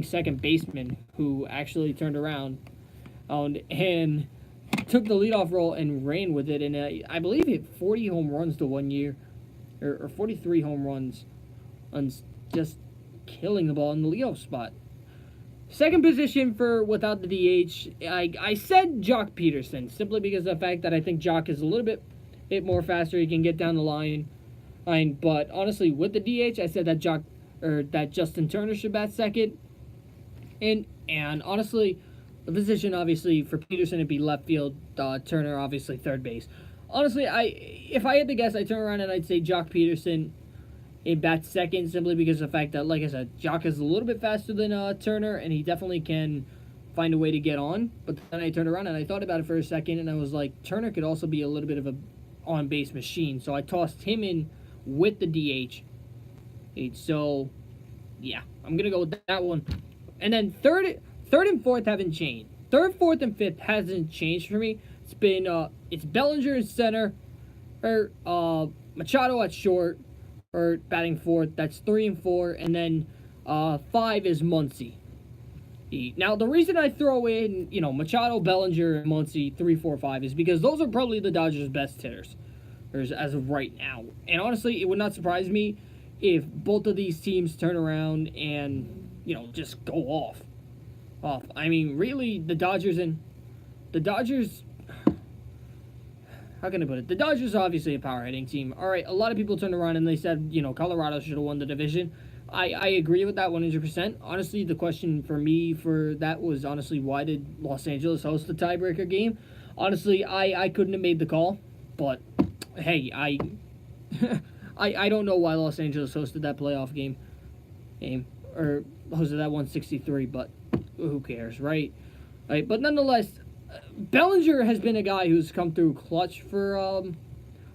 second baseman who actually turned around and took the leadoff role and ran with it. And I believe hit 40 home runs the 1 year, or 43 home runs, on just killing the ball in the leadoff spot. Second position for without the DH, I said Jock Peterson simply because of the fact that I think Jock is a little bit more faster. He can get down the line. But honestly, with the DH, I said that Justin Turner should bat second. And honestly, the position obviously for Peterson would be left field. Turner obviously third base. Honestly, if I had to guess, I'd turn around and I'd say Jock Peterson in bat second simply because of the fact that, like I said, Jock is a little bit faster than Turner, and he definitely can find a way to get on. But then I turned around and I thought about it for a second, and I was like, Turner could also be a little bit of a on-base machine. So I tossed him in with the DH. So, yeah, I'm going to go with that one. And then third and fourth haven't changed. Third, fourth, and fifth hasn't changed for me. It's been, it's Bellinger in center, or Machado at short, or batting fourth. That's 3 and 4, and then 5 is Muncy. Now, the reason I throw in, Machado, Bellinger, and Muncy 3, 4, 5 is because those are probably the Dodgers' best hitters as of right now. And honestly, it would not surprise me if both of these teams turn around and, just go off. I mean, really, the Dodgers, how can I put it? The Dodgers are obviously a power hitting team. All right, a lot of people turned around and they said, Colorado should have won the division. I agree with that 100%. Honestly, the question for me for that was, why did Los Angeles host the tiebreaker game? Honestly, I couldn't have made the call, but hey, I don't know why Los Angeles hosted that playoff game, or hosted that 163, but who cares, right? Right, but nonetheless, Bellinger has been a guy who's come through clutch for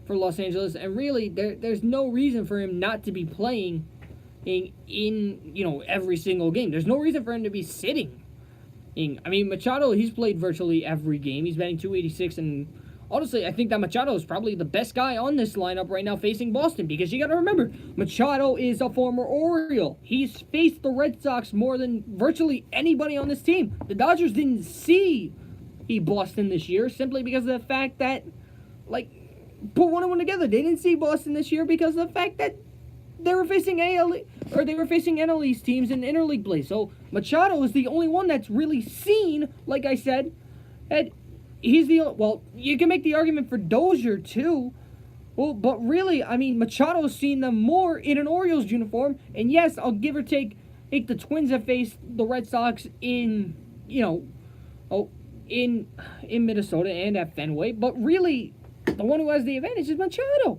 Los Angeles, and really there's no reason for him not to be playing in every single game. There's no reason for him to be sitting. I mean, Machado, he's played virtually every game. He's batting 286, and honestly, I think that Machado is probably the best guy on this lineup right now facing Boston, because you got to remember, Machado is a former Oriole. He's faced the Red Sox more than virtually anybody on this team. The Dodgers didn't see Boston this year simply because of the fact that, put one and one together. They didn't see Boston this year because of the fact that they were facing NL East teams in interleague play. So Machado is the only one that's really seen, like I said, and he's you can make the argument for Dozier too. Well, but really, I mean, Machado's seen them more in an Orioles uniform, and yes, I'll give or take the Twins have faced the Red Sox in Minnesota and at Fenway, but really, the one who has the advantage is Machado.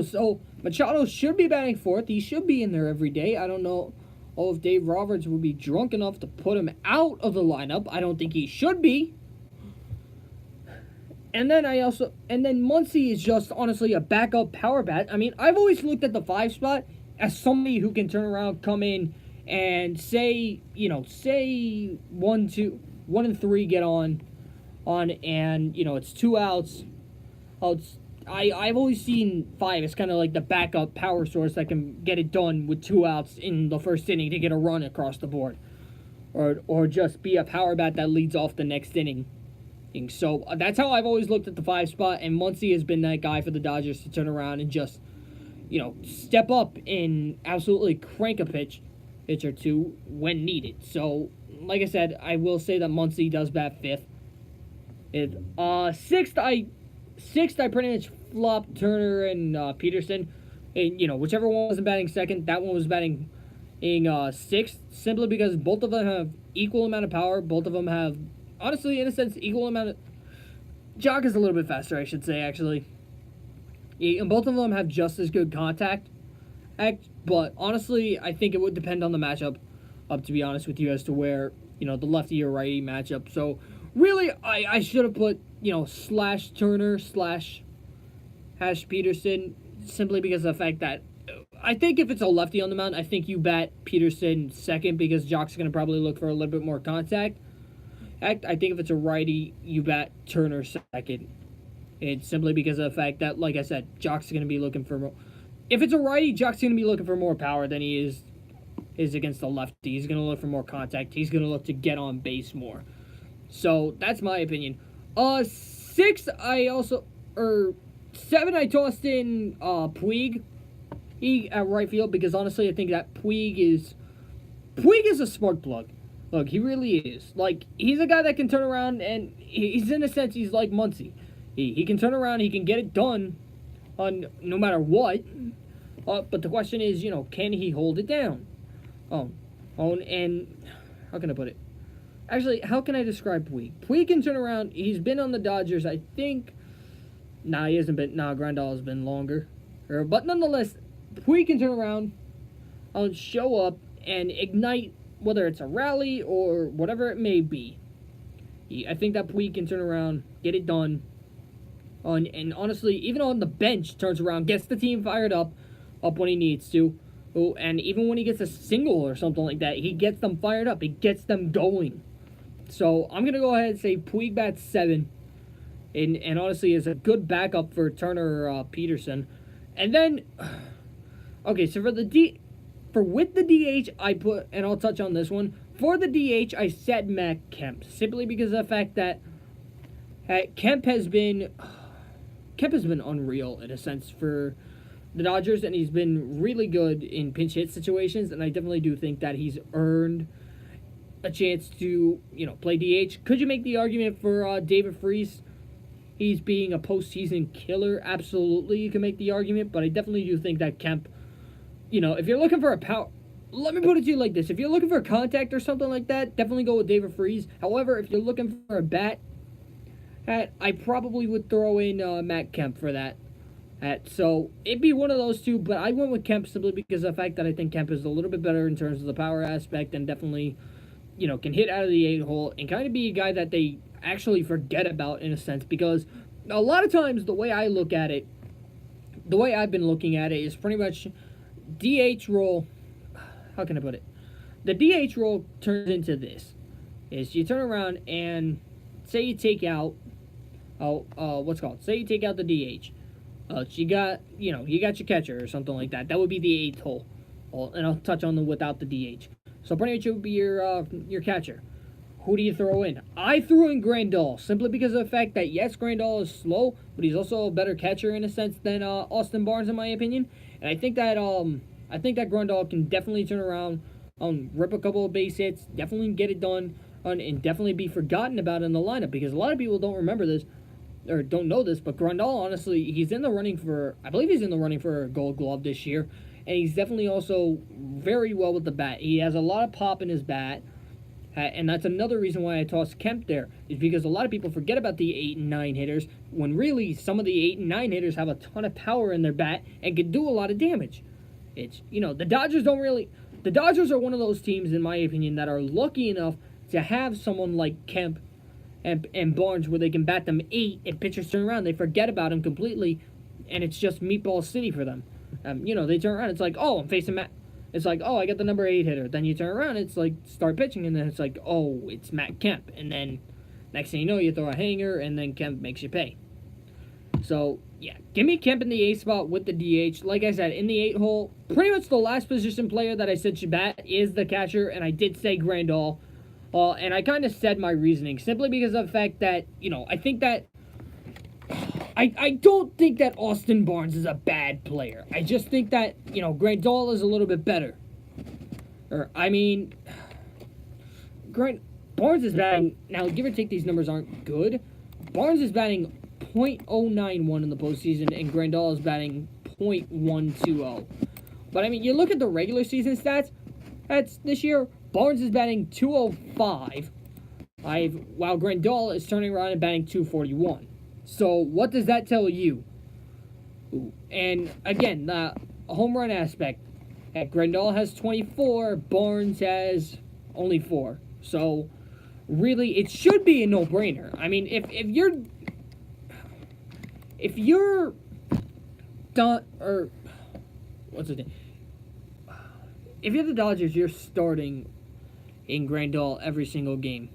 So Machado should be batting fourth. He should be in there every day. I don't know if Dave Roberts would be drunk enough to put him out of the lineup. I don't think he should be. And then Muncy is just honestly a backup power bat. I mean, I've always looked at the 5 spot as somebody who can turn around, come in, and say 1 and 3 get on, and it's 2 outs. I've always seen 5 as kind of like the backup power source that can get it done with 2 outs in the first inning to get a run across the board, or just be a power bat that leads off the next inning. So that's how I've always looked at the 5 spot, and Muncy has been that guy for the Dodgers to turn around and just step up and absolutely crank a pitch or two when needed. So like I said, I will say that Muncy does bat 5th. Sixth, I pretty much flopped Turner and Peterson. And, whichever one wasn't batting second, that one was batting in 6th, simply because both of them have equal amount of power. Both of them have, honestly, in a sense, equal amount of... Jock is a little bit faster, I should say, actually. And both of them have just as good contact. But honestly, I think it would depend on the matchup, to be honest with you, as to where, the lefty or righty matchup. So, really, I should have put, slash Turner, slash hash Peterson, simply because of the fact that I think if it's a lefty on the mound, I think you bat Peterson second, because Jock's going to probably look for a little bit more contact. I think if it's a righty, you bat Turner second. It's simply because of the fact that, like I said, Jock's going to be looking for more. If it's a righty, Jock's going to be looking for more power than he is is against the lefty. He's going to look for more contact. He's going to look to get on base more. So that's my opinion. 6, I also, or 7, I tossed in Puig at right field, because honestly I think that Puig is a spark plug. Look, he really is. Like, he's a guy that can turn around, and he's, in a sense, he's like Muncy. He can turn around, he can get it done on no matter what. But the question is, can he hold it down? And how can I put it? Actually, how can I describe Puig? Puig can turn around. He's been on the Dodgers, I think. Nah, he hasn't been. Nah, Grandal has been longer. But nonetheless, Puig can turn around, show up, and ignite, whether it's a rally or whatever it may be. I think that Puig can turn around, get it done. And honestly, even on the bench, turns around, gets the team fired up when he needs to. Oh, and even when he gets a single or something like that, he gets them fired up. He gets them going. So I'm going to go ahead and say Puig bats 7. And honestly is a good backup for Turner Peterson. And then, okay, so with the DH, I put, and I'll touch on this one, for the DH, I said Matt Kemp, simply because of the fact that Kemp has been unreal, in a sense, for the Dodgers, and he's been really good in pinch hit situations, and I definitely do think that he's earned a chance to, play DH. Could you make the argument for David Freese? He's being a postseason killer. Absolutely, you can make the argument, but I definitely do think that Kemp, if you're looking for a power, let me put it to you like this. If you're looking for a contact or something like that, definitely go with David Freese. However, if you're looking for a bat, I probably would throw in Matt Kemp for that. So it'd be one of those two, but I went with Kemp simply because of the fact that I think Kemp is a little bit better in terms of the power aspect, and definitely, can hit out of the 8-hole and kind of be a guy that they actually forget about, in a sense, because a lot of times the way I look at it, the way I've been looking at it is pretty much DH role. How can I put it? The DH role turns into this: is you turn around and say you take out, say you take out the DH. You got your catcher or something like that. That would be the 8th hole. And I'll touch on the without the DH. So pretty much it would be your catcher. Who do you throw in? I threw in Grandal, simply because of the fact that, yes, Grandal is slow, but he's also a better catcher, in a sense, than Austin Barnes, in my opinion. And I think that Grandal can definitely turn around, rip a couple of base hits, definitely get it done, and definitely be forgotten about in the lineup, because a lot of people don't remember this, or don't know this, but Grandal, honestly, he's in the running for, I believe he's in the running for a Gold Glove this year, and he's definitely also very well with the bat. He has a lot of pop in his bat, and that's another reason why I tossed Kemp there, is because a lot of people forget about the 8 and 9 hitters, when really some of the 8 and 9 hitters have a ton of power in their bat and can do a lot of damage. It's, the Dodgers the Dodgers are one of those teams, in my opinion, that are lucky enough to have someone like Kemp and Barnes where they can bat them 8 and pitchers turn around. They forget about him completely, and it's just meatball city for them. They turn around. It's like, oh, I'm facing Matt. It's like, oh, I got the number 8 hitter. Then you turn around, it's like, start pitching, and then it's like, oh, it's Matt Kemp. And then next thing you know, you throw a hanger, and then Kemp makes you pay. So, yeah, give me Kemp in the 8 spot with the DH. Like I said, in the 8 hole, pretty much the last position player that I said should bat is the catcher, and I did say Grandal. And I kind of said my reasoning, simply because of the fact that, I think that I don't think that Austin Barnes is a bad player. I just think that, Grandal is a little bit better. Barnes is batting, now give or take these numbers aren't good. Barnes is batting .091 in the postseason, and Grandal is batting .120. But, you look at the regular season stats, this year, Barnes is batting .205, while Grandal is turning around and batting .241. So, what does that tell you? Ooh. And, again, the home run aspect. Grandal has 24, Barnes has only 4. So, really, it should be a no-brainer. If you're done, or what's the name? If you're the Dodgers, you're starting in Grandal every single game.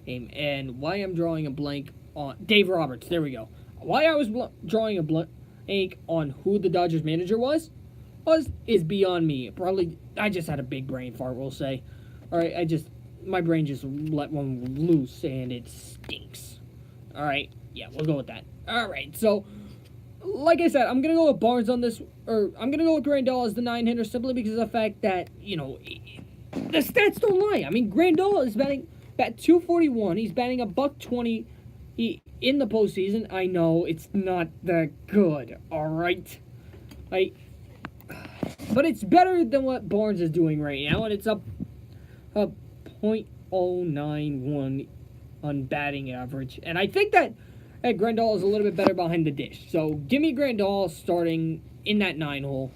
And why I'm drawing a blank on Dave Roberts, there we go. Why I was drawing a blank on who the Dodgers manager was is beyond me. Probably, I just had a big brain fart, we'll say. Alright, my brain just let one loose, and it stinks. Alright, yeah, we'll go with that. Alright, so, like I said, I'm going to go with Barnes on this, or I'm going to go with Grandal as the 9-hitter simply because of the fact that, the stats don't lie. I mean, Grandal is batting 241. He's batting a $120 in the postseason. I know it's not that good, alright? But it's better than what Barnes is doing right now, and it's up a .091 on batting average. And I think that Grandal is a little bit better behind the dish. So give me Grandal starting in that 9 hole.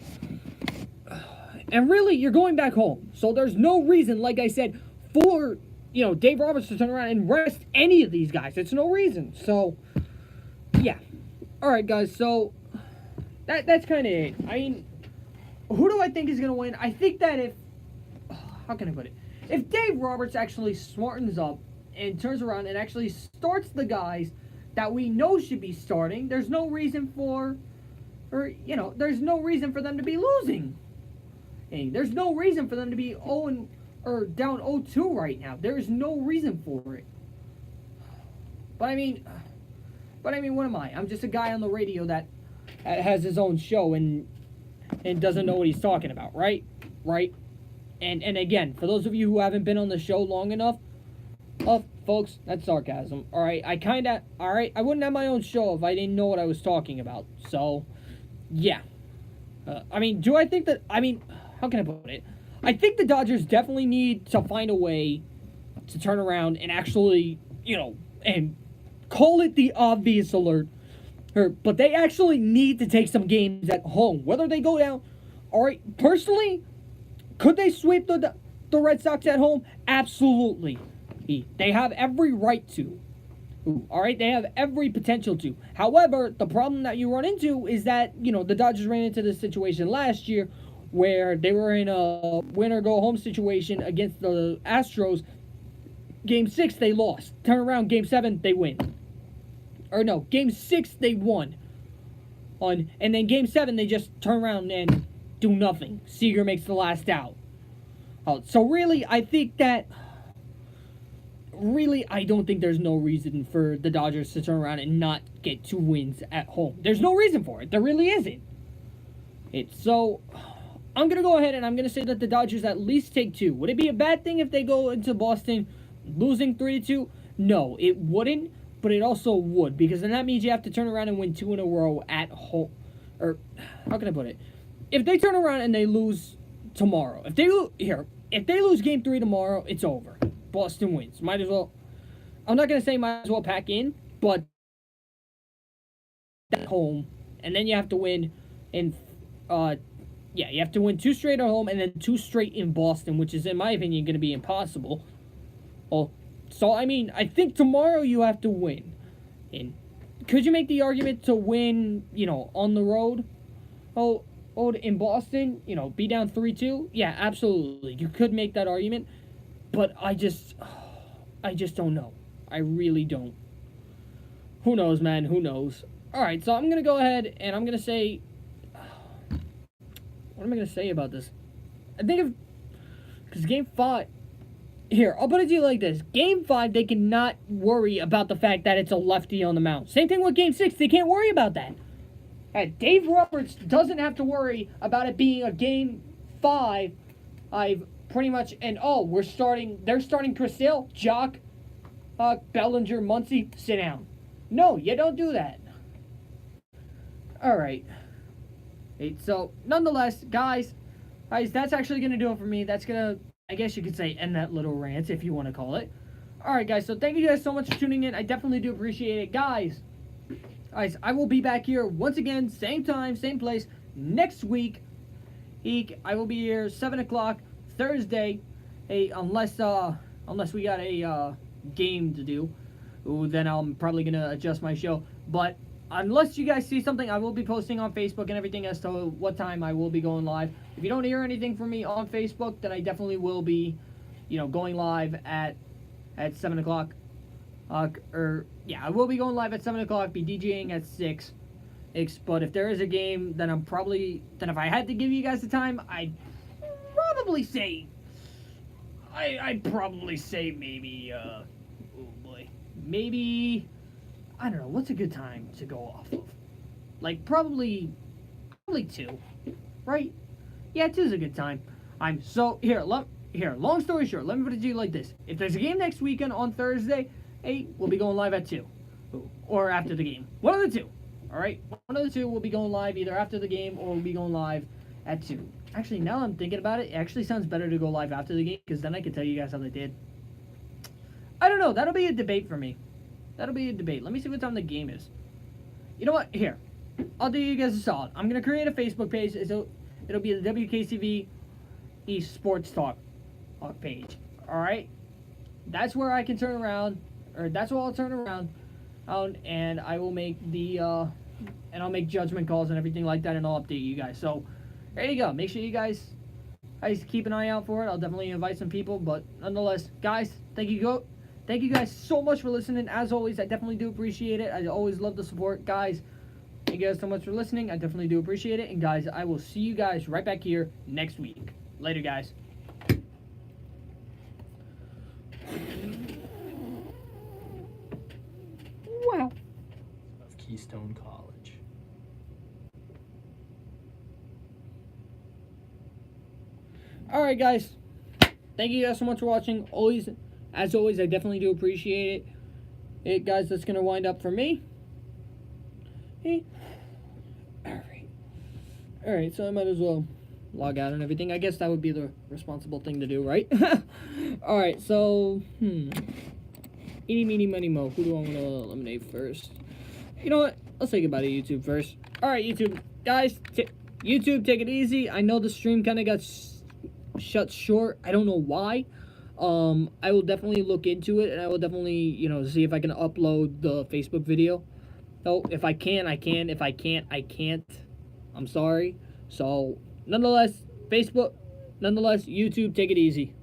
And really, you're going back home. So there's no reason, like I said, for Dave Roberts to turn around and rest any of these guys. It's no reason. So, yeah. Alright, guys, so that's kind of it. I mean, who do I think is going to win? I think that how can I put it? If Dave Roberts actually smartens up and turns around and actually starts the guys that we know should be starting, there's no reason there's no reason for them to be losing. Hey, there's no reason for them to be down 0-2 right now. There's no reason for it. But I mean, what am I? I'm just a guy on the radio that has his own show and doesn't know what he's talking about, right? Right? And again, for those of you who haven't been on the show long enough, folks, that's sarcasm. Alright, I wouldn't have my own show if I didn't know what I was talking about. So, yeah. How can I put it? I think the Dodgers definitely need to find a way to turn around and actually, and call it the obvious alert. But they actually need to take some games at home. Whether they go down, alright, personally, could they sweep the Red Sox at home? Absolutely. They have every right to. Alright, they have every potential to. However, the problem that you run into is that, the Dodgers ran into this situation last year where they were in a win-or-go-home situation against the Astros. Game 6, they lost. Turn around, Game 7, they win. Or no, Game 6, they won. And then Game 7, they just turn around and do nothing. Seager makes the last out. So really, I think that... Really, I don't think there's no reason for the Dodgers to turn around and not get 2 wins at home. There's no reason for it. There really isn't. So, I'm going to go ahead and I'm going to say that the Dodgers at least take 2. Would it be a bad thing if they go into Boston losing 3-2? No, it wouldn't, but it also would, because then that means you have to turn around and win 2 in a row at home. Or, how can I put it? If they turn around and they lose tomorrow, if they lose Game 3 tomorrow, it's over. Boston wins. Might as well. I'm not going to say might as well pack in, but at home, and then you have to win you have to win 2 straight at home and then 2 straight in Boston, which is, in my opinion, going to be impossible. So, I think tomorrow you have to win. And could you make the argument to win, on the road? In Boston, be down 3-2? Yeah, absolutely. You could make that argument. But I just don't know. I really don't. Who knows, man? Who knows? Alright, so I'm going to go ahead and I'm going to say... What am I going to say about this? Because Game 5... Here, I'll put it to you like this. Game 5, they cannot worry about the fact that it's a lefty on the mound. Same thing with Game 6. They can't worry about that. Dave Roberts doesn't have to worry about it being a Game 5. Pretty much, and they're starting Chris Sale, Jock, Bellinger, Muncy, sit down. No, you don't do that. Alright. So, nonetheless, guys, that's actually going to do it for me. That's going to, I guess you could say, end that little rant, if you want to call it. Alright, guys, so thank you guys so much for tuning in. I definitely do appreciate it. Guys, I will be back here once again, same time, same place, next week. I will be here, 7 o'clock. Thursday, unless we got a game to do, then I'm probably gonna adjust my show. But unless you guys see something, I will be posting on Facebook and everything as to what time I will be going live. If you don't hear anything from me on Facebook, then I definitely will be, going live at 7 o'clock. I will be going live at 7 o'clock. Be DJing at 6. But if there is a game, then if I had to give you guys the time, I'd probably say, I'd probably say maybe, oh boy, maybe, I don't know, what's a good time to go off of? Like, probably 2, right? Yeah, 2's a good time. Long story short, let me put it to you like this. If there's a game next weekend on Thursday, hey, we'll be going live at 2. Or after the game. One of the two. Alright? One of the two will be going live either after the game or we'll be going live at 2. Actually, now I'm thinking about it, it actually sounds better to go live after the game because then I can tell you guys how they did. I don't know. That'll be a debate for me. Let me see what time the game is. You know what? Here. I'll do you guys a solid. I'm going to create a Facebook page. It'll be the Wkcv Esports Talk page. Alright? That's where I can turn around, or that's where I'll turn around, and I will make and I'll make judgment calls and everything like that, and I'll update you guys. So, there you go. Make sure you guys keep an eye out for it. I'll definitely invite some people, but nonetheless, guys, thank you guys so much for listening. As always, I definitely do appreciate it. I always love the support. Guys, thank you guys so much for listening. I definitely do appreciate it. And guys, I will see you guys right back here next week. Later, guys. Wow. Of Keystone College. Alright, guys. Thank you guys so much for watching. As always, I definitely do appreciate it. Guys, that's going to wind up for me. Hey. Alright, so I might as well log out and everything. I guess that would be the responsible thing to do, right? Alright, so, Eeny, meeny, miny, mo. Who do I want to eliminate first? You know what? Let's say goodbye to YouTube first. Alright, YouTube. Guys, YouTube, take it easy. I know the stream kind of got shut short. I don't know why. I will definitely look into it, and I will definitely, see if I can upload the Facebook video. So, if I can, I can. If I can't, I can't. I'm sorry. So, nonetheless, YouTube, take it easy.